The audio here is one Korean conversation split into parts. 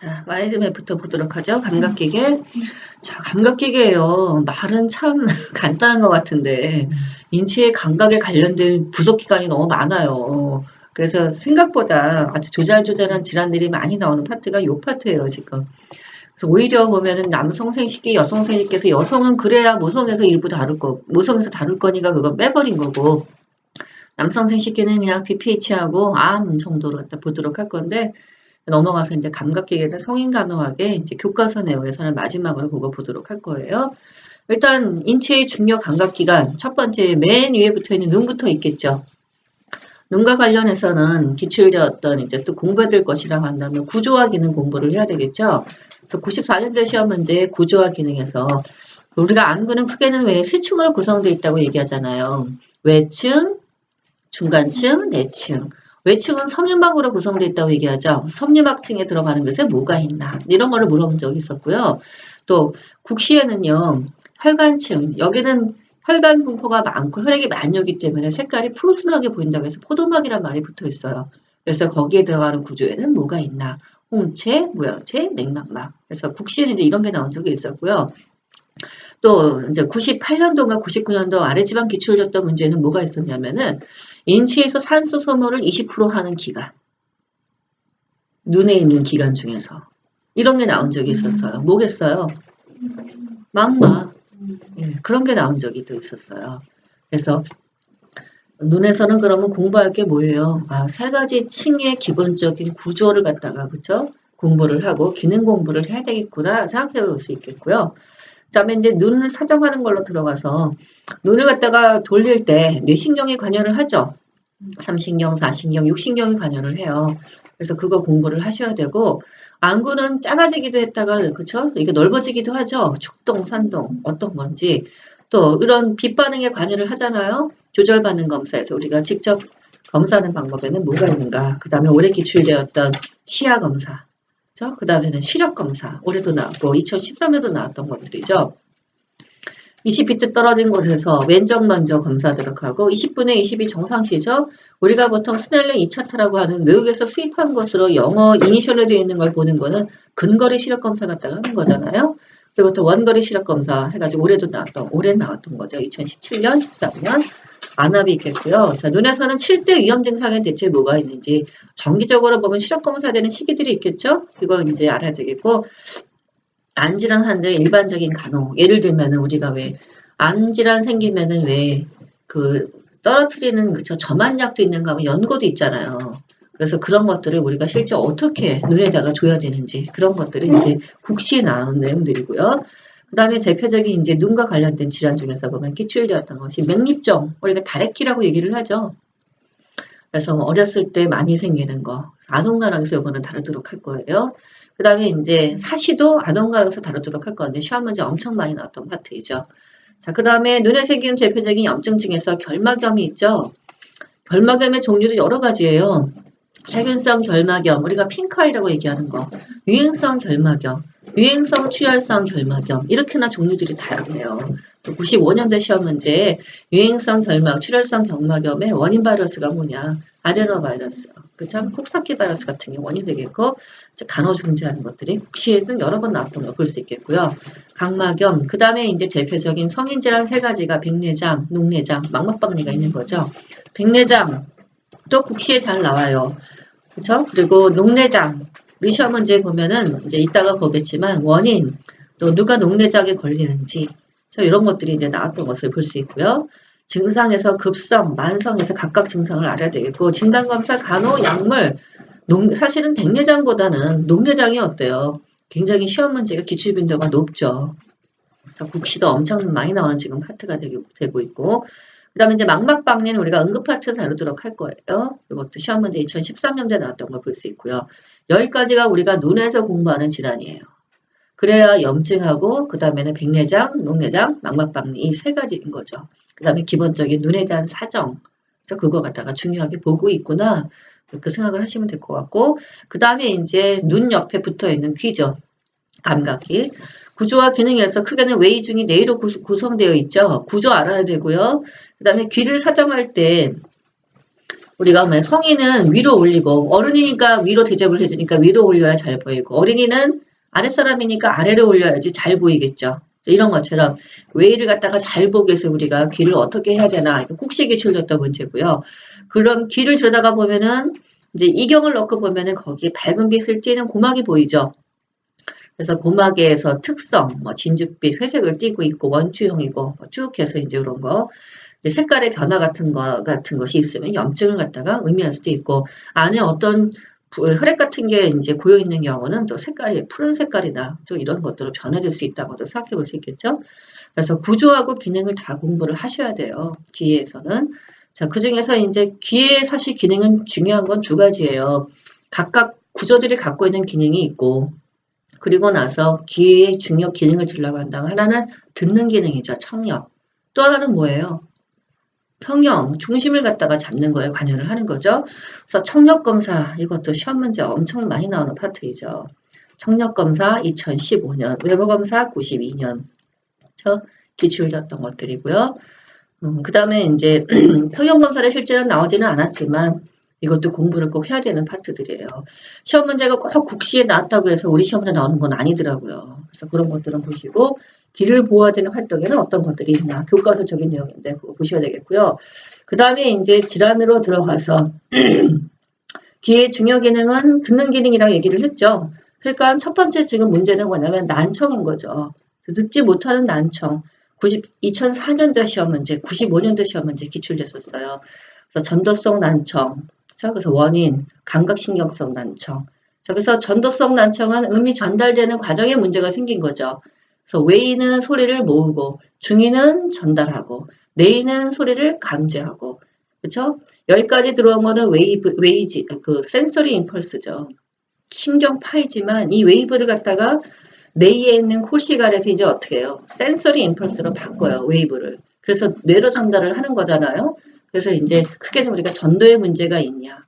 자, 마인드맵부터 보도록 하죠. 감각기계. 자, 감각기계예요. 말은 참 간단한 것 같은데 인체의 감각에 관련된 부속기관이 너무 많아요. 그래서 생각보다 아주 조잘조잘한 질환들이 많이 나오는 파트가 이 파트예요, 지금. 그래서 오히려 보면은 남성 생식기, 여성 생식기에서 여성은 그래야 모성에서 일부 다룰 거, 모성에서 다룰 거니까 그거 빼버린 거고, 남성 생식기는 그냥 BPH하고 암 정도로 갖다 보도록 할 건데, 넘어가서 이제 감각기계를 성인 간호학의 이제 교과서 내용에서는 마지막으로 그거 보도록 할 거예요. 일단 인체의 중요 감각기관 첫 번째 맨 위에 붙어 있는 눈부터 있겠죠. 눈과 관련해서는 기출의 어떤 이제 또 공부해야 될 것이라고 한다면 구조와 기능 공부를 해야 되겠죠. 그래서 94년도 시험 문제 구조와 기능에서 우리가 안구는 크게는 왜 세 층으로 구성되어 있다고 얘기하잖아요. 외층, 중간층, 내층. 외층은 섬유막으로 구성되어 있다고 얘기하죠. 섬유막층에 들어가는 것에 뭐가 있나 이런 거를 물어본 적이 있었고요. 또 국시에는요. 혈관층 여기는 혈관 분포가 많고 혈액이 많이 오기 때문에 색깔이 푸르스름하게 보인다고 해서 포도막이란 말이 붙어 있어요. 그래서 거기에 들어가는 구조에는 뭐가 있나 홍채, 모양채, 맥락막. 그래서 국시에는 이제 이런 게 나온 적이 있었고요. 또 이제 98년도인가 99년도 아래지방 기출였던 문제는 뭐가 있었냐면은 인체에서 산소 소모를 20% 하는 기관. 눈에 있는 기관 중에서. 이런 게 나온 적이 있었어요. 뭐겠어요? 망막. 예, 그런 게 나온 적이 또 있었어요. 그래서 눈에서는 그러면 공부할 게 뭐예요? 아, 세 가지 층의 기본적인 구조를 갖다가 그쵸? 공부를 하고 기능 공부를 해야 되겠구나 생각해 볼 수 있겠고요. 그다음에 이제 눈을 사정하는 걸로 들어가서 눈을 갖다가 돌릴 때 뇌신경이 관여를 하죠. 3신경, 4신경, 6신경이 관여를 해요. 그래서 그거 공부를 하셔야 되고 안구는 작아지기도 했다가 그쵸? 이게 넓어지기도 하죠. 축동, 산동 어떤 건지 또 이런 빛 반응에 관여를 하잖아요. 조절 반응 검사에서 우리가 직접 검사하는 방법에는 뭐가 있는가? 그 다음에 올해 기출되었던 시야 검사, 그 다음에는 시력 검사 올해도 나왔고 2013년도 나왔던 것들이죠. 20비트 떨어진 곳에서 왼쪽 먼저 검사하도록 하고 20분의 20이 정상시죠. 우리가 보통 스넬링 2차트라고 하는 외국에서 수입한 것으로 영어 이니셜로 되어 있는 걸 보는 거는 근거리 시력 검사 갖다가 하는 거잖아요. 그리고 또 원거리 시력 검사 해가지고 올해 나왔던 거죠. 2017년, 13년 안압이 있겠고요. 자, 눈에서는 7대 위험 증상에 대체 뭐가 있는지 정기적으로 보면 시력 검사되는 시기들이 있겠죠. 그걸 이제 알아야 되겠고 안질환 환자의 일반적인 간호. 예를 들면은 우리가 왜 안질환 생기면은 왜 그 떨어뜨리는 그저 점안약도 있는가 하면 연고도 있잖아요. 그래서 그런 것들을 우리가 실제 어떻게 눈에다가 줘야 되는지 그런 것들이 이제 국시에 나오는 내용들이고요. 그 다음에 대표적인 이제 눈과 관련된 질환 중에서 보면 기출되었던 것이 맥립종, 우리가 다래끼라고 얘기를 하죠. 그래서 어렸을 때 많이 생기는 거, 아동과학에서 이거는 다루도록 할 거예요. 그 다음에 이제 사시도 아동과학에서 다루도록 할 건데 시험 문제 엄청 많이 나왔던 파트이죠. 자, 그 다음에 눈에 생기는 대표적인 염증 중에서 결막염이 있죠. 결막염의 종류도 여러 가지예요. 세균성 결막염, 우리가 핑크아이라고 얘기하는 거, 유행성 결막염, 유행성 출혈성 결막염 이렇게나 종류들이 다양해요. 또 95년도 시험 문제에 유행성 결막, 출혈성 결막염의 원인 바이러스가 뭐냐? 아데노바이러스, 그쵸? 콕사키 바이러스 같은 게 원인이 되겠고 간호 중지하는 것들이 국시에는 여러 번 나왔던 걸 볼 수 있겠고요. 각막염, 그 다음에 이제 대표적인 성인 질환 세 가지가 백내장, 녹내장, 망막박리가 있는 거죠. 백내장 또 국시에 잘 나와요. 그렇죠? 그리고 녹내장 우리 시험 문제 보면은 이제 이따가 보겠지만 원인 또 누가 녹내장에 걸리는지 이런 것들이 이제 나왔던 것을 볼 수 있고요. 증상에서 급성, 만성에서 각각 증상을 알아야 되겠고 진단검사, 간호, 약물 사실은 백내장보다는 녹내장이 어때요? 굉장히 시험 문제가 기출 빈도가 높죠. 국시도 엄청 많이 나오는 지금 파트가 되고 있고 그 다음에 이제 망막박리는 우리가 응급 파트 다루도록 할 거예요. 이것도 시험 문제 2013년도에 나왔던 걸 볼 수 있고요. 여기까지가 우리가 눈에서 공부하는 질환이에요. 그래야 염증하고 그 다음에는 백내장, 녹내장, 망막박리 이 세 가지인 거죠. 그 다음에 기본적인 눈에 대한 사정. 그거 갖다가 중요하게 보고 있구나. 그 생각을 하시면 될 것 같고 그 다음에 이제 눈 옆에 붙어 있는 귀죠. 감각기. 구조와 기능에서 크게는 웨이 중이 네이로 구성되어 있죠. 구조 알아야 되고요. 그 다음에 귀를 사정할 때 우리가 뭐 성인은 위로 올리고 어른이니까 위로 대접을 해주니까 위로 올려야 잘 보이고 어린이는 아랫사람이니까 아래로 올려야지 잘 보이겠죠. 이런 것처럼 웨이를 갖다가 잘 보기 위해서 우리가 귀를 어떻게 해야 되나 이거 국시기 출렸던 문제고요. 그럼 귀를 들여다가 보면은 이제 이경을 넣고 보면은 거기에 밝은 빛을 띠는 고막이 보이죠. 그래서 고막에서 특성, 뭐 진주빛, 회색을 띠고 있고 원추형이고 뭐 쭉 해서 이제 이런 거 이제 색깔의 변화 같은 것이 있으면 염증을 갖다가 의미할 수도 있고 안에 어떤 혈액 같은 게 이제 고여 있는 경우는 또 색깔이 푸른 색깔이나 또 이런 것들로 변해질 수 있다고도 생각해 볼 수 있겠죠. 그래서 구조하고 기능을 다 공부를 하셔야 돼요. 귀에서는. 자, 그 중에서 이제 귀의 사실 기능은 중요한 건 두 가지예요. 각각 구조들이 갖고 있는 기능이 있고 그리고 나서 귀의 중요 기능을 주려고 한다면 하나는 듣는 기능이죠. 청력. 또 하나는 뭐예요? 평형, 중심을 갖다가 잡는 거에 관여를 하는 거죠. 그래서 청력검사, 이것도 시험 문제 엄청 많이 나오는 파트이죠. 청력검사 2015년, 외모검사 92년. 기출이었던 것들이고요. 그 다음에 이제 평형검사를 실제로는 나오지는 않았지만 이것도 공부를 꼭 해야 되는 파트들이에요. 시험 문제가 꼭 국시에 나왔다고 해서 우리 시험 문제 나오는 건 아니더라고요. 그래서 그런 것들은 보시고 귀를 보호해야 되는 활동에는 어떤 것들이 있나 교과서적인 내용인데 그거 보셔야 되겠고요. 그 다음에 이제 질환으로 들어가서 귀의 중요 기능은 듣는 기능이라고 얘기를 했죠. 그러니까 첫 번째 지금 문제는 뭐냐면 난청인 거죠. 듣지 못하는 난청. 2004년도 시험 문제, 95년도 시험 문제 기출됐었어요. 그래서 전도성 난청. 그래서 원인, 감각신경성 난청. 그래서 전도성 난청은 음이 전달되는 과정에 문제가 생긴 거죠. 그래서 웨이는 소리를 모으고, 중이는 전달하고, 내이는 소리를 감지하고, 그렇죠? 여기까지 들어온 거는 웨이지, 그 센서리 임펄스죠. 신경 파이지만 이 웨이브를 갖다가 뇌에 있는 코시갈에서 이제 어떻게 해요? 센서리 임펄스로 바꿔요, 웨이브를. 그래서 뇌로 전달을 하는 거잖아요. 그래서 이제 크게는 우리가 전도에 문제가 있냐,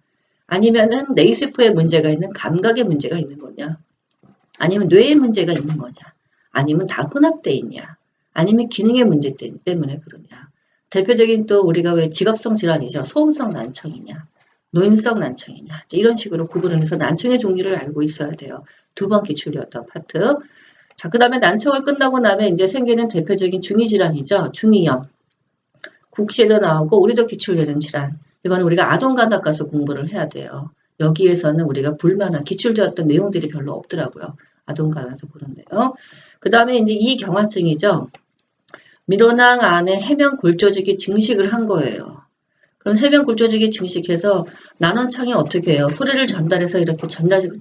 아니면은 뇌세포에 문제가 있는 감각에 문제가 있는 거냐, 아니면 뇌에 문제가 있는 거냐, 아니면 다 혼합돼 있냐, 아니면 기능의 문제 때문에 그러냐. 대표적인 또 우리가 왜 직업성 질환이죠. 소음성 난청이냐, 노인성 난청이냐, 이런 식으로 구분을 해서 난청의 종류를 알고 있어야 돼요. 두 번 기출이었던 파트. 자, 그 다음에 난청을 끝나고 나면 이제 생기는 대표적인 중이질환이죠. 중이염. 국시에도 나오고 우리도 기출되는 질환. 이거는 우리가 아동간학 가서 공부를 해야 돼요. 여기에서는 우리가 볼만한 기출되었던 내용들이 별로 없더라고요. 아동간학에서 보는데요. 그 다음에 이제 이경화증이죠. 미로낭 안에 해면 골조직이 증식을 한 거예요. 그럼 해면 골조직이 증식해서 난원창이 어떻게 해요? 소리를 전달해서 이렇게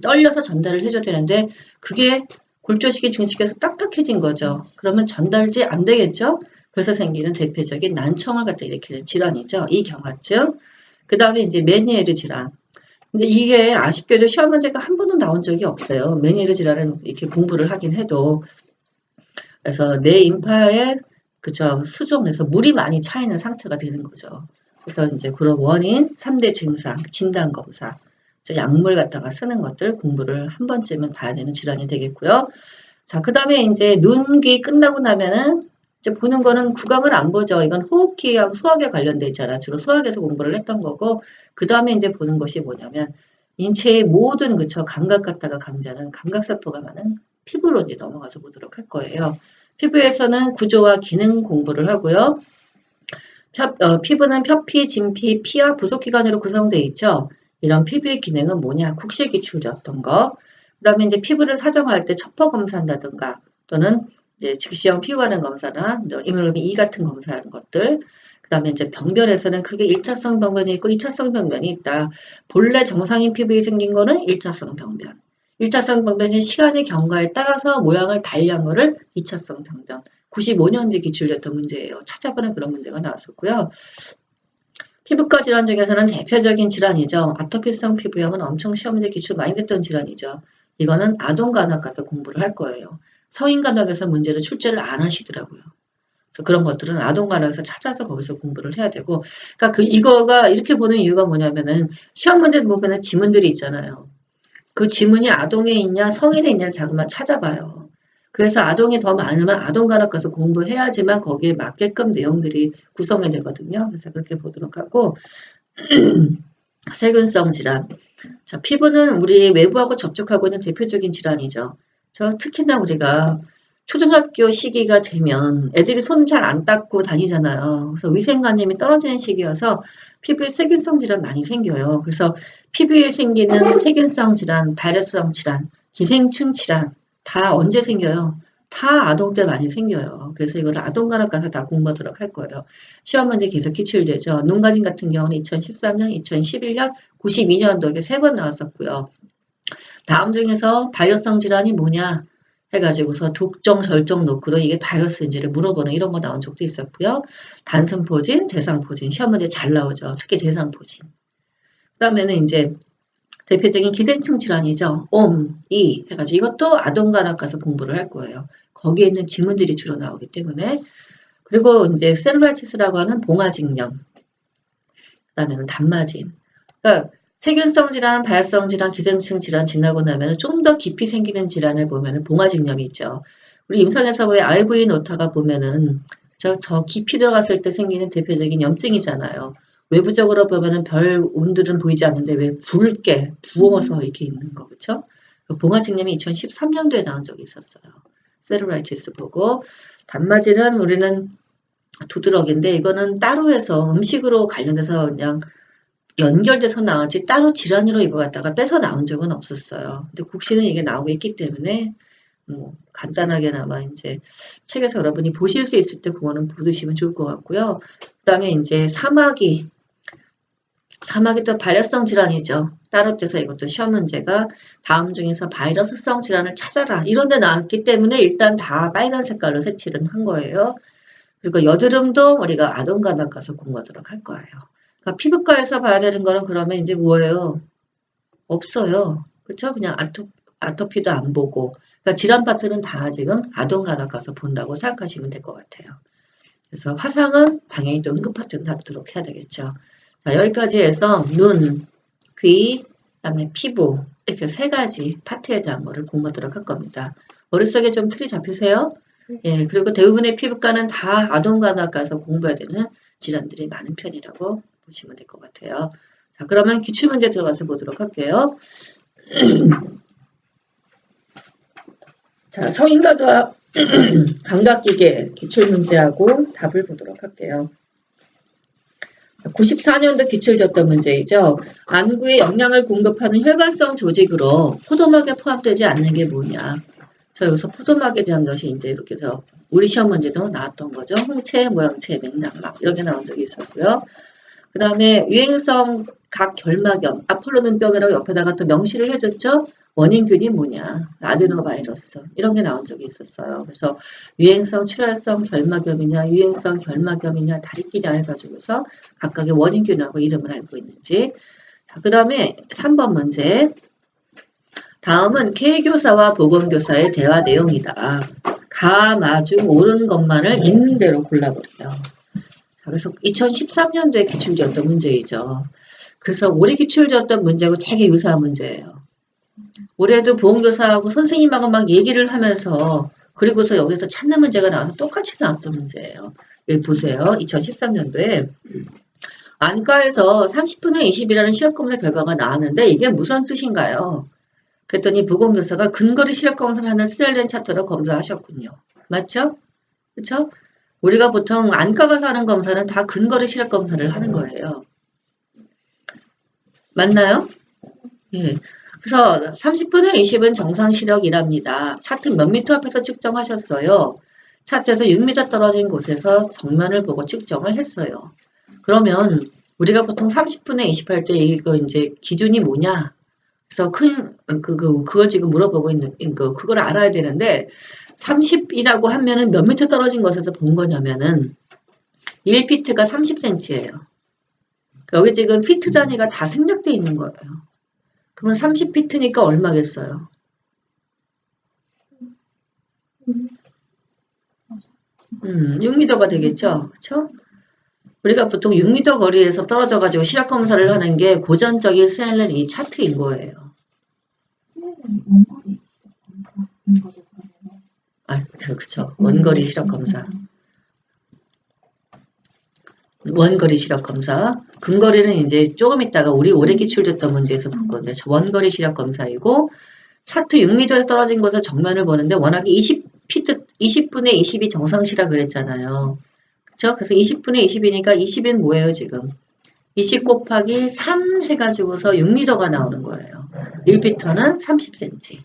떨려서 전달을 해줘야 되는데 그게 골조직이 증식해서 딱딱해진 거죠. 그러면 전달이 안 되겠죠? 그래서 생기는 대표적인 난청을 갖다 일으키는 질환이죠. 이 경화증. 그 다음에 이제 메니에르 질환. 근데 이게 아쉽게도 시험 문제가 한 번도 나온 적이 없어요. 메니에르 질환을 이렇게 공부를 하긴 해도. 그래서 뇌 임파에 그죠, 수종에서 물이 많이 차 있는 상태가 되는 거죠. 그래서 이제 그런 원인, 3대 증상, 진단 검사, 약물 갖다가 쓰는 것들 공부를 한 번쯤은 봐야 되는 질환이 되겠고요. 자, 그 다음에 이제 눈귀 끝나고 나면은 이제 보는 거는 구강을 안 보죠. 이건 호흡기하고 소화기에 관련돼 있잖아. 주로 소화기에서 공부를 했던 거고, 그 다음에 이제 보는 것이 뭐냐면 인체의 모든 그쵸 감각 갖다가 감지하는 감각세포가 많은 피부로 이제 넘어가서 보도록 할 거예요. 피부에서는 구조와 기능 공부를 하고요. 피부는 표피, 진피, 피와 부속기관으로 구성되어 있죠. 이런 피부의 기능은 뭐냐? 국시 기출이었던 거. 그 다음에 이제 피부를 사정할 때 첩보 검사한다든가 또는 이제 즉시형 피부관행 검사나 이물로빈 E 같은 검사하는 것들. 그 다음에 이제 병변에서는 크게 1차성 병변이 있고 2차성 병변이 있다. 본래 정상인 피부에 생긴 거는 1차성 병변. 1차성 병변이 시간의 경과에 따라서 모양을 달리한 거를 2차성 병변. 95년도에 기출됐던 문제예요. 찾아보는 그런 문제가 나왔었고요. 피부과 질환 중에서는 대표적인 질환이죠. 아토피성 피부염은 엄청 시험 문제 기출 많이 됐던 질환이죠. 이거는 아동간학 가서 공부를 할 거예요. 성인간학에서 문제를 출제를 안 하시더라고요. 그래서 그런 것들은 아동간학에서 찾아서 거기서 공부를 해야 되고, 그러니까 이거가 이렇게 보는 이유가 뭐냐면은 시험 문제 보면은 지문들이 있잖아요. 그 지문이 아동에 있냐 성인에 있냐를 자꾸만 찾아봐요. 그래서 아동이 더 많으면 아동간학 가서 공부해야지만 거기에 맞게끔 내용들이 구성이 되거든요. 그래서 그렇게 보도록 하고 세균성 질환. 자, 피부는 우리 외부하고 접촉하고 있는 대표적인 질환이죠. 특히나 우리가 초등학교 시기가 되면 애들이 손 잘 안 닦고 다니잖아요. 그래서 위생관념이 떨어지는 시기여서 피부에 세균성 질환 많이 생겨요. 그래서 피부에 생기는 세균성 질환, 바이러스성 질환, 기생충 질환 다 언제 생겨요? 다 아동 때 많이 생겨요. 그래서 이거를 아동과학 가서 다 공부하도록 할 거예요. 시험 문제 계속 기출되죠. 농가진 같은 경우는 2013년, 2011년, 92년도에 3번 나왔었고요. 다음 중에서 바이러스성 질환이 뭐냐 해가지고서 독종, 절종 놓고도 이게 바이러스인지를 물어보는 이런 거 나온 적도 있었고요. 단순포진, 대상포진 시험 문제 잘 나오죠. 특히 대상포진. 그 다음에는 이제 대표적인 기생충 질환이죠. 이 해가지고 이것도 아동과학 가서 공부를 할 거예요. 거기에 있는 지문들이 주로 나오기 때문에. 그리고 이제 셀룰라이티스라고 하는 봉화직염. 그 다음에는 단마진. 그러니까 세균성 질환, 바이러스성 질환, 기생충 질환 지나고 나면 좀 더 깊이 생기는 질환을 보면은 봉화직염이 있죠. 우리 임상에서 왜 IVN 오타가 보면은 저 깊이 들어갔을 때 생기는 대표적인 염증이잖아요. 외부적으로 보면은 별 운들은 보이지 않는데 왜 붉게 부어서 이렇게 있는 거 그렇죠? 봉화직염이 2013년도에 나온 적이 있었어요. 셀룰라이티스 보고 단마질은 우리는 두드러기인데 이거는 따로 해서 음식으로 관련돼서 그냥 연결돼서 나왔지 따로 질환으로 이거 갖다가 빼서 나온 적은 없었어요. 근데 국시는 이게 나오고 있기 때문에 뭐 간단하게나마 이제 책에서 여러분이 보실 수 있을 때 그거는 보시면 좋을 것 같고요. 그다음에 이제 사마귀 또 바이러스성 질환이죠. 따로 떼서 이것도 시험 문제가 다음 중에서 바이러스성 질환을 찾아라 이런 데 나왔기 때문에 일단 다 빨간 색깔로 색칠은 한 거예요. 그리고 여드름도 우리가 아동과학 가서 공부하도록 할 거예요. 그러니까 피부과에서 봐야 되는 거는 그러면 이제 뭐예요? 없어요. 그쵸? 그냥 아토피도 안 보고. 그러니까 질환 파트는 다 지금 아동과학 가서 본다고 생각하시면 될 것 같아요. 그래서 화상은 당연히 또 응급 파트는 다루도록 해야 되겠죠. 자, 여기까지 해서 눈, 귀, 그다음에 피부 이렇게 3가지 파트에 대한 거를 공부하도록 할 겁니다. 머릿속에 좀 틀이 잡히세요? 예, 그리고 대부분의 피부과는 다 아동과학 가서 공부해야 되는 질환들이 많은 편이라고 보시면 될 것 같아요. 자, 그러면 기출문제 들어가서 보도록 할게요. 자, 성인과도학 감각기계 기출문제하고 답을 보도록 할게요. 94년도 기출졌던 문제이죠. 안구에 영양을 공급하는 혈관성 조직으로 포도막에 포함되지 않는 게 뭐냐. 저 여기서 포도막에 대한 것이 이제 이렇게 해서 우리 시험 문제도 나왔던 거죠. 홍채, 모양채, 맥락막 이렇게 나온 적이 있었고요. 그 다음에 유행성 각결막염, 아폴로 눈병이라고 옆에다가 또 명시를 해줬죠. 원인균이 뭐냐, 아데노바이러스 이런 게 나온 적이 있었어요. 그래서 유행성 출혈성 결막염이냐, 유행성 결막염이냐, 다리끼냐 해가지고서 각각의 원인균하고 이름을 알고 있는지. 그 다음에 3번 문제. 다음은 K교사와 보건교사의 대화 내용이다. 가, 마 중 옳은 것만을 있는 대로 골라버려요. 그래서 2013년도에 기출되었던 문제이죠. 그래서 올해 기출되었던 문제하고 되게 유사한 문제예요. 올해도 보험교사하고 선생님하고 막 얘기를 하면서 그리고서 여기서 찾는 문제가 나와서 똑같이 나왔던 문제예요. 여기 보세요. 2013년도에 안과에서 30분의 20이라는 시력검사 결과가 나왔는데 이게 무슨 뜻인가요? 그랬더니 보건교사가 근거리 시력검사를 하는 스텔렌 차트로 검사하셨군요. 맞죠? 그렇죠? 우리가 보통 안과 가서 하는 검사는 다 근거리 시력 검사를 하는 거예요. 맞나요? 예. 그래서 30분의 20은 정상 시력이랍니다. 차트 몇 미터 앞에서 측정하셨어요. 차트에서 6m 떨어진 곳에서 정면을 보고 측정을 했어요. 그러면 우리가 보통 30분의 20 할 때 이거 이제 기준이 뭐냐? 그래서 그걸 지금 물어보고 있는 그걸 알아야 되는데 30이라고 하면은 몇 미터 떨어진 곳에서 본 거냐면은 1피트가 30cm예요. 여기 지금 피트 단위가 다 생략되어 있는 거예요. 그러면 30피트니까 얼마겠어요? 6m가 되겠죠? 그쵸? 우리가 보통 6m 거리에서 떨어져가지고 시력 검사를 하는 게 고전적인 스텔렌 이 차트인 거예요. 아, 그쵸. 원거리 시력 검사. 원거리 시력 검사. 근거리는 이제 조금 있다가 우리 올해 기출됐던 문제에서 볼 건데 원거리 시력 검사이고 차트 6m에서 떨어진 곳에서 정면을 보는데 워낙에 20분의 20이 정상시라 그랬잖아요. 그쵸? 그래서 20분의 20이니까 20은 뭐예요 지금? 20 곱하기 3 해가지고서 6m가 나오는 거예요. 1m는 30cm.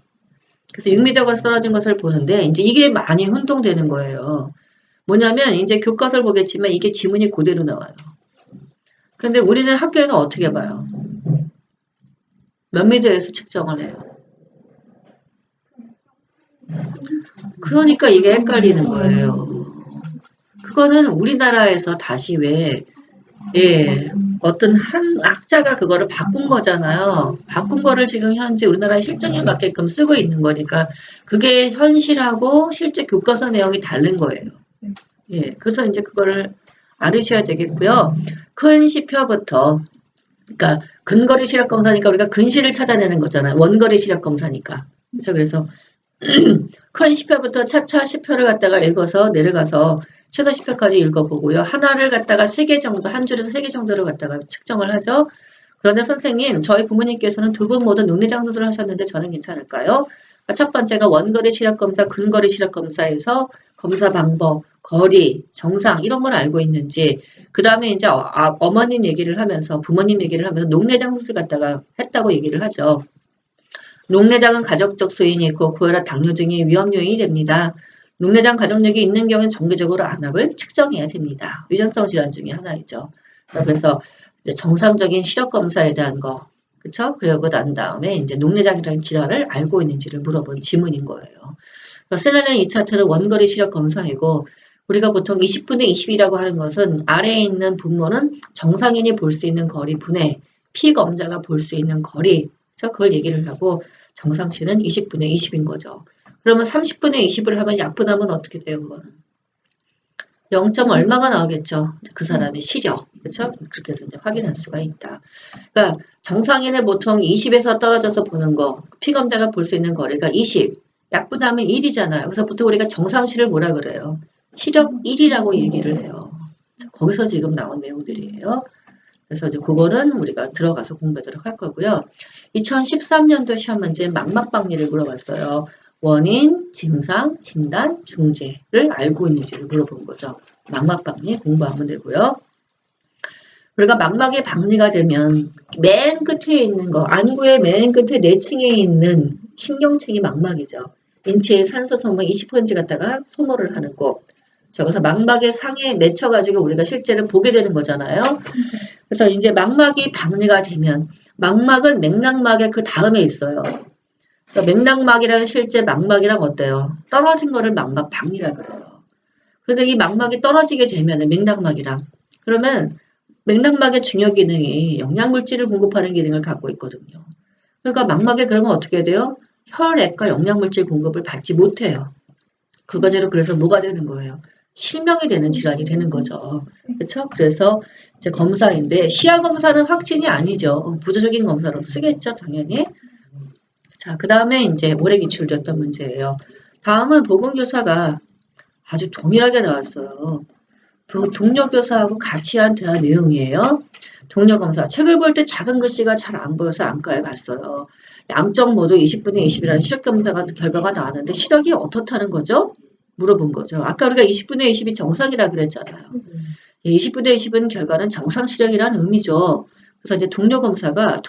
그래서 6m가 떨어진 것을 보는데 이제 이게 많이 혼동되는 거예요. 뭐냐면 이제 교과서를 보겠지만 이게 지문이 그대로 나와요. 근데 우리는 학교에서 어떻게 봐요? 몇 미터에서 측정을 해요. 그러니까 이게 헷갈리는 거예요. 그거는 우리나라에서 다시 어떤 한 학자가 그거를 바꾼 거잖아요. 바꾼 거를 지금 현재 우리나라의 실정에 맞게끔 쓰고 있는 거니까 그게 현실하고 실제 교과서 내용이 다른 거예요. 예, 그래서 이제 그거를 알으셔야 되겠고요. 큰 시표부터 그러니까 근거리 시력 검사니까 우리가 근시를 찾아내는 거잖아요. 원거리 시력 검사니까. 그렇죠? 그래서 큰 시표부터 차차 시표를 갖다가 읽어서 내려가서 최소 시표까지 읽어보고요. 하나를 갖다가 3개 정도, 한 줄에서 3개 정도를 갖다가 측정을 하죠. 그런데 선생님, 저희 부모님께서는 두 분 모두 눈내장 수술을 하셨는데 저는 괜찮을까요? 첫 번째가 원거리 시력 검사, 근거리 시력 검사에서 검사 방법, 거리, 정상 이런 걸 알고 있는지 그 다음에 이제 어머님 얘기를 하면서 부모님 얘기를 하면서 녹내장 수술 갖다가 했다고 얘기를 하죠. 녹내장은 가족적 소인이 있고 고혈압, 당뇨 등의 위험 요인이 됩니다. 녹내장 가족력이 있는 경우는 정기적으로 안압을 측정해야 됩니다. 유전성 질환 중에 하나이죠. 그래서 이제 정상적인 시력 검사에 대한 거, 그쵸? 그리고 난 다음에 이제 녹내장이라는 질환을 알고 있는지를 물어본 지문인 거예요. 쓰려는 이 차트는 원거리 시력 검사이고 우리가 보통 20분의 20이라고 하는 것은 아래에 있는 분모는 정상인이 볼 수 있는 거리 분의 피검자가 볼 수 있는 거리, 그걸 얘기를 하고 정상치는 20분의 20인 거죠. 그러면 30분의 20을 하면 약분하면 어떻게 돼요? 그거는 0. 얼마가 나오겠죠. 그 사람의 시력, 그렇죠? 그렇게 해서 이제 확인할 수가 있다. 그러니까 정상인의 보통 20에서 떨어져서 보는 거, 피검자가 볼 수 있는 거리가 20, 약분하면 1이잖아요. 그래서 보통 우리가 정상시를 뭐라 그래요? 시력 1이라고 얘기를 해요. 거기서 지금 나온 내용들이에요. 그래서 이제 그거는 우리가 들어가서 공부하도록 할 거고요. 2013년도 시험 문제 망막박리를 물어봤어요. 원인, 증상, 진단, 중재를 알고 있는지를 물어본 거죠. 망막박리 공부하면 되고요. 우리가 망막에 박리가 되면 맨 끝에 있는 거, 안구의 맨 끝에 내층에 있는 신경층이 망막이죠. 인체의 산소 소모 20% 갖다가 소모를 하는 곳. 그래서 망막의 상에 맺혀가지고 우리가 실제로 보게 되는 거잖아요. 그래서 이제 망막이 박리가 되면 망막은 맥락막의 그 다음에 있어요. 그러니까 맥락막이라는 실제 망막이랑 어때요? 떨어진 거를 망막 박리라 그래요. 근데 이 망막이 떨어지게 되면 맥락막이랑 그러면 맥락막의 중요 기능이 영양물질을 공급하는 기능을 갖고 있거든요. 그러니까 망막에 그러면 어떻게 돼요? 혈액과 영양물질 공급을 받지 못해요. 그 과제로 그래서 뭐가 되는 거예요? 실명이 되는 질환이 되는 거죠. 그렇죠? 그래서 이제 검사인데 시야 검사는 확진이 아니죠. 부조적인 검사로 쓰겠죠, 당연히. 자, 그 다음에 이제 올해 기출됐던 문제예요. 다음은 보건교사가 아주 동일하게 나왔어요. 동료 교사하고 같이 한 대화 내용이에요. 동료 검사. 책을 볼 때 작은 글씨가 잘 안 보여서 안과에 갔어요. 양쪽 모두 20분의 20이라는 시력 검사가 결과가 나왔는데 시력이 어떻다는 거죠? 물어본 거죠. 아까 우리가 20분의 20이 정상이라 그랬잖아요. 20분의 20은 결과는 정상 시력이라는 의미죠. 그래서 이제 동료 교사가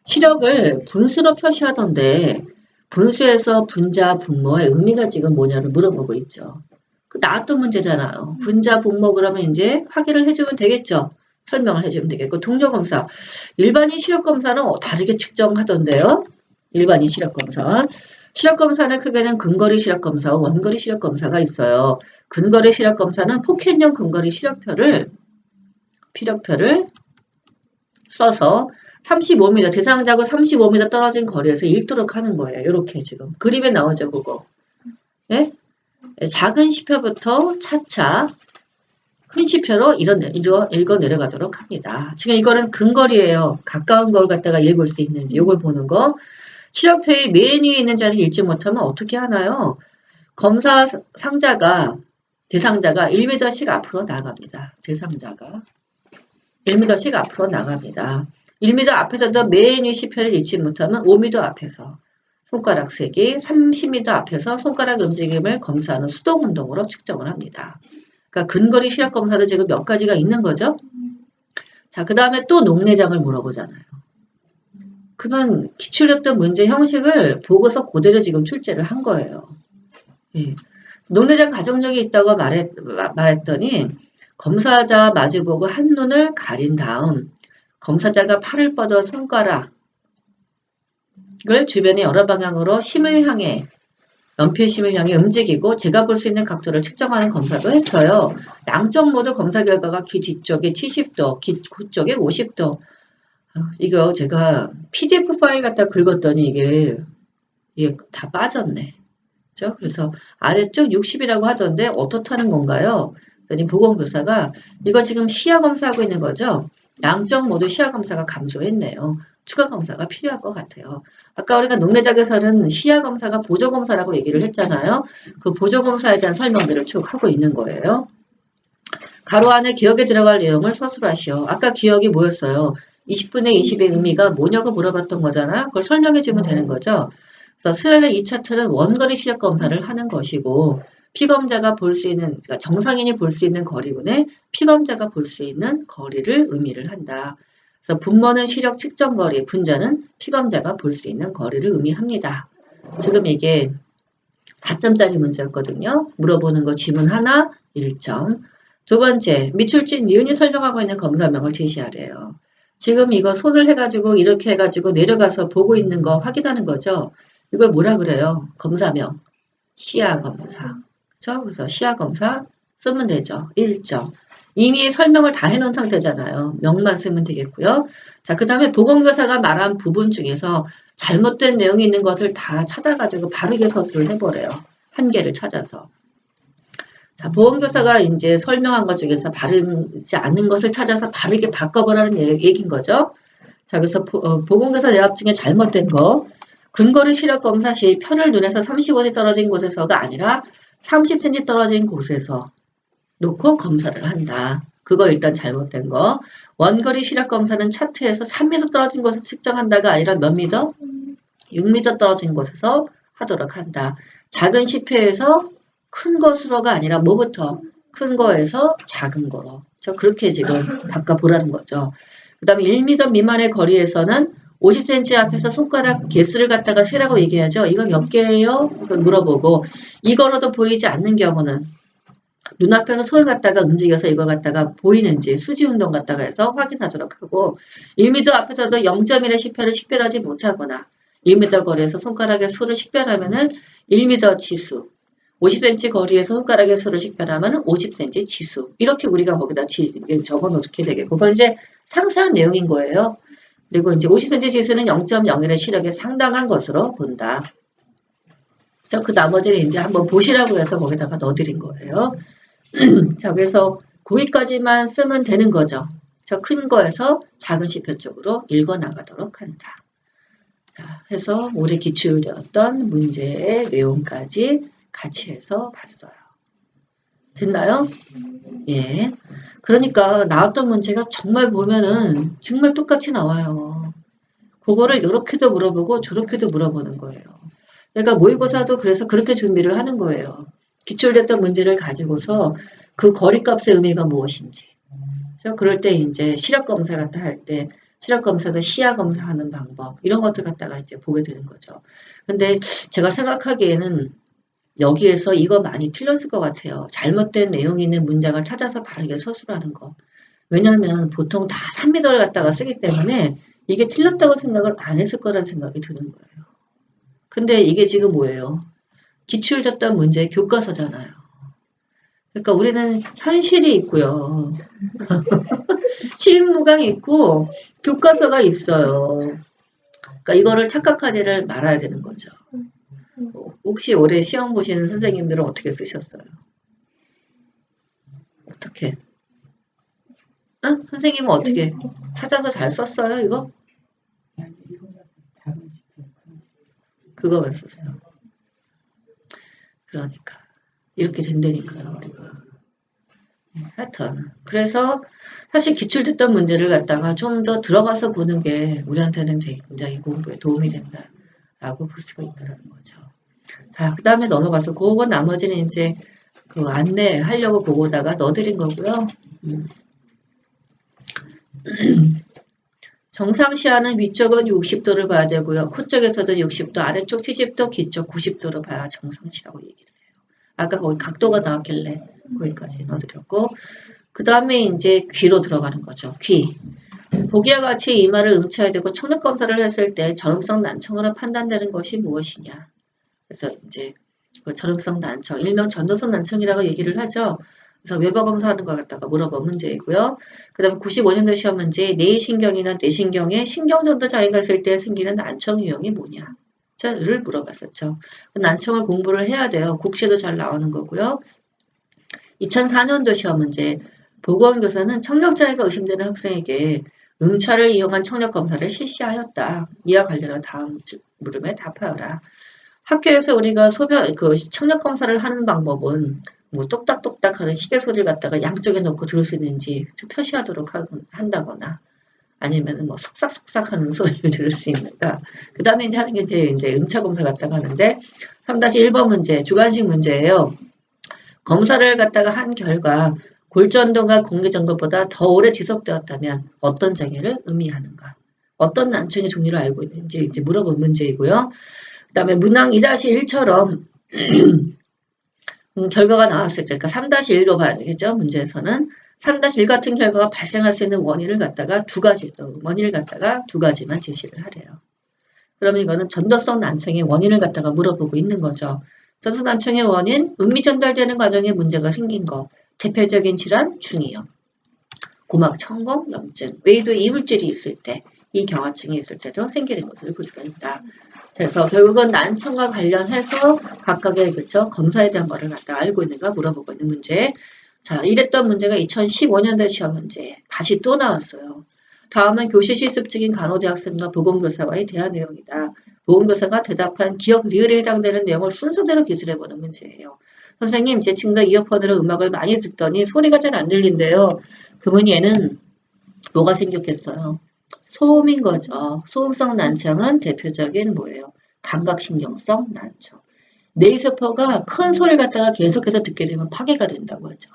시력을 분수로 표시하던데 분수에서 분자, 분모의 의미가 지금 뭐냐를 물어보고 있죠. 그 나왔던 문제잖아요. 분자, 분모 그러면 이제 확인을 해주면 되겠죠. 설명을 해주면 되겠고 동료 검사. 일반인 시력 검사는 다르게 측정하던데요. 일반인 시력 검사. 시력 검사는 크게는 근거리 시력 검사와 원거리 시력 검사가 있어요. 근거리 시력 검사는 포켓형 근거리 시력표를 써서 35m, 대상자하고 35m 떨어진 거리에서 읽도록 하는 거예요. 이렇게 지금 그림에 나오죠, 그거. 네? 작은 시표부터 차차 큰 시표로 읽어 내려가도록 합니다. 지금 이거는 근거리예요. 가까운 걸 갖다가 읽을 수 있는지 이걸 보는 거. 시력표의 맨 위에 있는 자리를 읽지 못하면 어떻게 하나요? 대상자가 1m씩 앞으로 나갑니다. 대상자가. 1m씩 앞으로 나갑니다. 1m 앞에서도 맨 위 시표를 잃지 못하면 5m 앞에서 손가락 세기, 30m 앞에서 손가락 움직임을 검사하는 수동 운동으로 측정을 합니다. 그러니까 근거리 시력 검사도 지금 몇 가지가 있는 거죠. 자, 그 다음에 또 녹내장을 물어보잖아요. 그러면 기출했던 문제 형식을 보고서 그대로 지금 출제를 한 거예요. 예. 녹내장 가정력이 있다고 말했더니 검사자 마주보고 한눈을 가린 다음 검사자가 팔을 뻗어 손가락을 주변의 여러 방향으로 심을 향해 연필심을 향해 움직이고 제가 볼 수 있는 각도를 측정하는 검사도 했어요. 양쪽 모두 검사 결과가 귀 뒤쪽에 70도, 귀 쪽에 50도. 이거 제가 PDF 파일 갖다 긁었더니 이게 다 빠졌네. 그렇죠? 그래서 아래쪽 60이라고 하던데 어떻다는 건가요? 그랬더니 보건교사가 이거 지금 시야 검사하고 있는 거죠? 양쪽 모두 시야 검사가 감소했네요. 추가 검사가 필요할 것 같아요. 아까 우리가 녹내작에서는 시야 검사가 보조 검사라고 얘기를 했잖아요. 그 보조 검사에 대한 설명들을 쭉 하고 있는 거예요. 가로 안에 기억에 들어갈 내용을 서술하시오. 아까 기억이 뭐였어요? 20분의 20의 의미가 뭐냐고 물어봤던 거잖아요. 그걸 설명해 주면 되는 거죠. 그래서 수혈의 2차트는 원거리 시력 검사를 하는 것이고 피검자가 볼 수 있는, 그러니까 정상인이 볼 수 있는 거리분에 피검자가 볼 수 있는 거리를 의미를 한다. 그래서 분모는 시력 측정 거리, 분자는 피검자가 볼 수 있는 거리를 의미합니다. 지금 이게 4점짜리 문제였거든요. 물어보는 거 지문 하나, 1점. 두 번째, 미출진 니은이 설명하고 있는 검사명을 제시하래요. 지금 이거 손을 해가지고 이렇게 해가지고 내려가서 보고 있는 거 확인하는 거죠. 이걸 뭐라 그래요? 검사명. 시야검사. 그렇죠? 그래서 시야검사 쓰면 되죠. 1점. 이미 설명을 다 해놓은 상태잖아요. 명만 쓰면 되겠고요. 자, 그 다음에 보건교사가 말한 부분 중에서 잘못된 내용이 있는 것을 다 찾아가지고 바르게 서술을 해보래요. 한 개를 찾아서. 자, 보건교사가 이제 설명한 것 중에서 바르지 않는 것을 찾아서 바르게 바꿔보라는 얘기인 거죠. 자, 그래서 보건교사 내압 중에 잘못된 거. 근거리 시력 검사 시 편을 눈에서 35cm 떨어진 곳에서가 아니라 30cm 떨어진 곳에서 놓고 검사를 한다. 그거 일단 잘못된 거. 원거리 시력 검사는 차트에서 3m 떨어진 곳에서 측정한다가 아니라 몇 미터? 6m 떨어진 곳에서 하도록 한다. 작은 시표에서 큰 것으로가 아니라 뭐부터? 큰 거에서 작은 거로. 그렇게 지금 바꿔보라는 거죠. 그 다음에 1m 미만의 거리에서는 50cm 앞에서 손가락 개수를 갖다가 세라고 얘기하죠. 이거 몇 개예요? 이걸 물어보고 이거로도 보이지 않는 경우는 눈앞에서 손을 갖다가 움직여서 이걸 갖다가 보이는지 수지 운동 갖다가 해서 확인하도록 하고 1m 앞에서도 0.1의 시표를 식별하지 못하거나 1m 거리에서 손가락의 수를 식별하면은 1m 지수 50cm 거리에서 손가락의 수를 식별하면 50cm 지수. 이렇게 우리가 거기다 적어 놓게 되겠고. 그건 이제 상세한 내용인 거예요. 그리고 이제 50cm 지수는 0.01의 시력에 상당한 것으로 본다. 그 나머지는 이제 한번 보시라고 해서 거기다가 넣어드린 거예요. 자, 그래서 거기까지만 쓰면 되는 거죠. 큰 거에서 작은 시표 쪽으로 읽어 나가도록 한다. 자, 해서 올해 기출되었던 문제의 내용까지 같이 해서 봤어요. 됐나요? 예. 그러니까 나왔던 문제가 정말 보면은 정말 똑같이 나와요. 그거를 이렇게도 물어보고 저렇게도 물어보는 거예요. 그러니까 모의고사도 그래서 그렇게 준비를 하는 거예요. 기출됐던 문제를 가지고서 그 거리값의 의미가 무엇인지. 그럴 때 이제 시력검사 같다 할 때 시력검사도 시야검사하는 방법 이런 것들 갖다가 이제 보게 되는 거죠. 근데 제가 생각하기에는 여기에서 이거 많이 틀렸을 것 같아요. 잘못된 내용이 있는 문장을 찾아서 바르게 서술하는 거. 왜냐하면 보통 다 3m를 갖다가 쓰기 때문에 이게 틀렸다고 생각을 안 했을 거라는 생각이 드는 거예요. 근데 이게 지금 뭐예요? 기출됐던 문제 교과서잖아요. 그러니까 우리는 현실이 있고요. 실무가 있고 교과서가 있어요. 그러니까 이거를 착각하지를 말아야 되는 거죠. 혹시 올해 시험 보시는 선생님들은 어떻게 쓰셨어요? 어떻게? 선생님은 어떻게? 찾아서 잘 썼어요, 이거? 그거만 썼어. 그러니까. 이렇게 된다니까요, 우리가. 하여튼 그래서 사실 기출됐던 문제를 갖다가 좀 더 들어가서 보는 게 우리한테는 굉장히 공부에 도움이 된다라고 볼 수가 있다는 거죠. 자, 그 다음에 넘어가서 그거 나머지는 이제 그 안내하려고 보고다가 넣어드린 거고요. 정상 시야는 위쪽은 60도를 봐야 되고요. 코 쪽에서도 60도, 아래쪽 70도, 귀 쪽 90도로 봐야 정상시라고 얘기를 해요. 아까 거기 각도가 나왔길래 거기까지 넣어드렸고, 그 다음에 이제 귀로 들어가는 거죠. 귀. 보기와 같이 이마를 응쳐야 되고 청력 검사를 했을 때 저름성 난청으로 판단되는 것이 무엇이냐. 그래서 이제 그 저름성 난청, 일명 전도성 난청이라고 얘기를 하죠. 그래서 외부 검사하는 걸 갖다가 물어본 문제이고요. 그 다음에 95년도 시험 문제, 뇌신경이나 뇌신경에 신경전도 장애가 있을 때 생기는 난청 유형이 뭐냐. 를 물어봤었죠. 난청을 공부를 해야 돼요. 국시도 잘 나오는 거고요. 2004년도 시험 문제, 보건교사는 청력장애가 의심되는 학생에게 응찰을 이용한 청력검사를 실시하였다. 이와 관련한 다음 물음에 답하여라. 학교에서 우리가 청력검사를 하는 방법은 뭐 똑딱똑딱 하는 시계 소리를 갖다가 양쪽에 놓고 들을 수 있는지 표시하도록 한다거나 아니면 뭐 속삭속삭 하는 소리를 들을 수 있는가. 그 다음에 이제 하는 게 이제 응찰검사 갖다가 하는데 3-1번 문제, 주관식 문제예요. 검사를 갖다가 한 결과 골전도가 공기전도보다 더 오래 지속되었다면 어떤 장애를 의미하는가? 어떤 난청의 종류를 알고 있는지 이제 물어본 문제이고요. 그 다음에 문항 2-1처럼 결과가 나왔을 때, 그러니까 3-1로 봐야 되겠죠. 문제에서는 3-1 같은 결과가 발생할 수 있는 원인을 갖다가 두 가지만 제시를 하래요. 그러면 이거는 전도성 난청의 원인을 갖다가 물어보고 있는 거죠. 전도성 난청의 원인, 음미 전달되는 과정에 문제가 생긴 거, 대표적인 질환, 중이염, 고막 천공, 염증, 외에도 이물질이 있을 때, 이 경화증이 있을 때도 생기는 것을 볼 수가 있다. 그래서 결국은 난청과 관련해서 각각의 검사에 대한 거를 갖다 알고 있는가 물어보고 있는 문제. 자, 이랬던 문제가 2015년도 시험 문제 다시 또 나왔어요. 다음은 교실 실습 중인 간호대학생과 보건교사와의 대화 내용이다. 보건교사가 대답한 기억 리을에 해당되는 내용을 순서대로 기술해보는 문제예요. 선생님, 제 친구가 이어폰으로 음악을 많이 듣더니 소리가 잘 안 들린대요. 그러면 얘는 뭐가 생겼겠어요? 소음인 거죠. 소음성 난청은 대표적인 뭐예요? 감각신경성 난청. 뇌세포가 큰 소리를 갖다가 계속해서 듣게 되면 파괴가 된다고 하죠.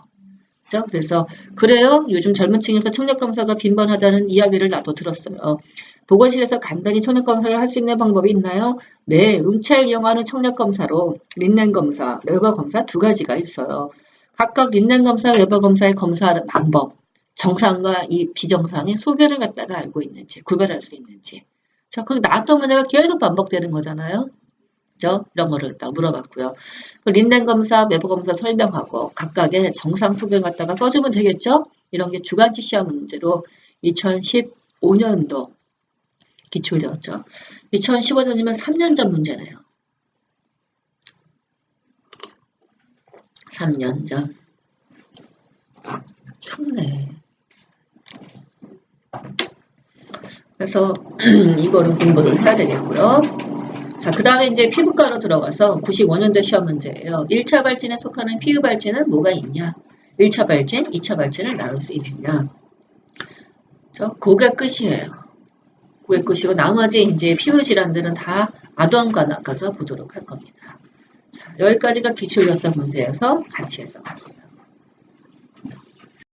그렇죠? 그래서 그래요. 요즘 젊은 층에서 청력검사가 빈번하다는 이야기를 나도 들었어요. 보건실에서 간단히 청력검사를 할 수 있는 방법이 있나요? 네, 응찰을 이용하는 청력검사로 린넨검사, 레버검사 두 가지가 있어요. 각각 린넨검사, 레버검사의 검사 방법, 정상과 이 비정상의 소견을 갖다가 알고 있는지, 구별할 수 있는지. 자, 그 나왔던 문제가 계속 반복되는 거잖아요. 그죠? 이런 거를 갖다가 물어봤고요. 그 린넨 검사, 외부 검사 설명하고 각각의 정상 소견 갖다가 써주면 되겠죠? 이런 게 주관식 시험 문제로 2015년도 기출이었죠. 2015년이면 3년 전 문제네요. 3년 전. 춥네. 그래서 이거를 공부를 해야 되겠고요. 자, 그 다음에 이제 피부과로 들어가서 95년도 시험 문제예요. 1차 발진에 속하는 피부 발진은 뭐가 있냐? 1차 발진, 2차 발진을 나눌 수 있느냐? 그게 끝이에요. 그게 끝이고 나머지 이제 피부 질환들은 다 아도안과 가서 보도록 할 겁니다. 자, 여기까지가 기출이었던 문제여서 같이 해서 봤습니다.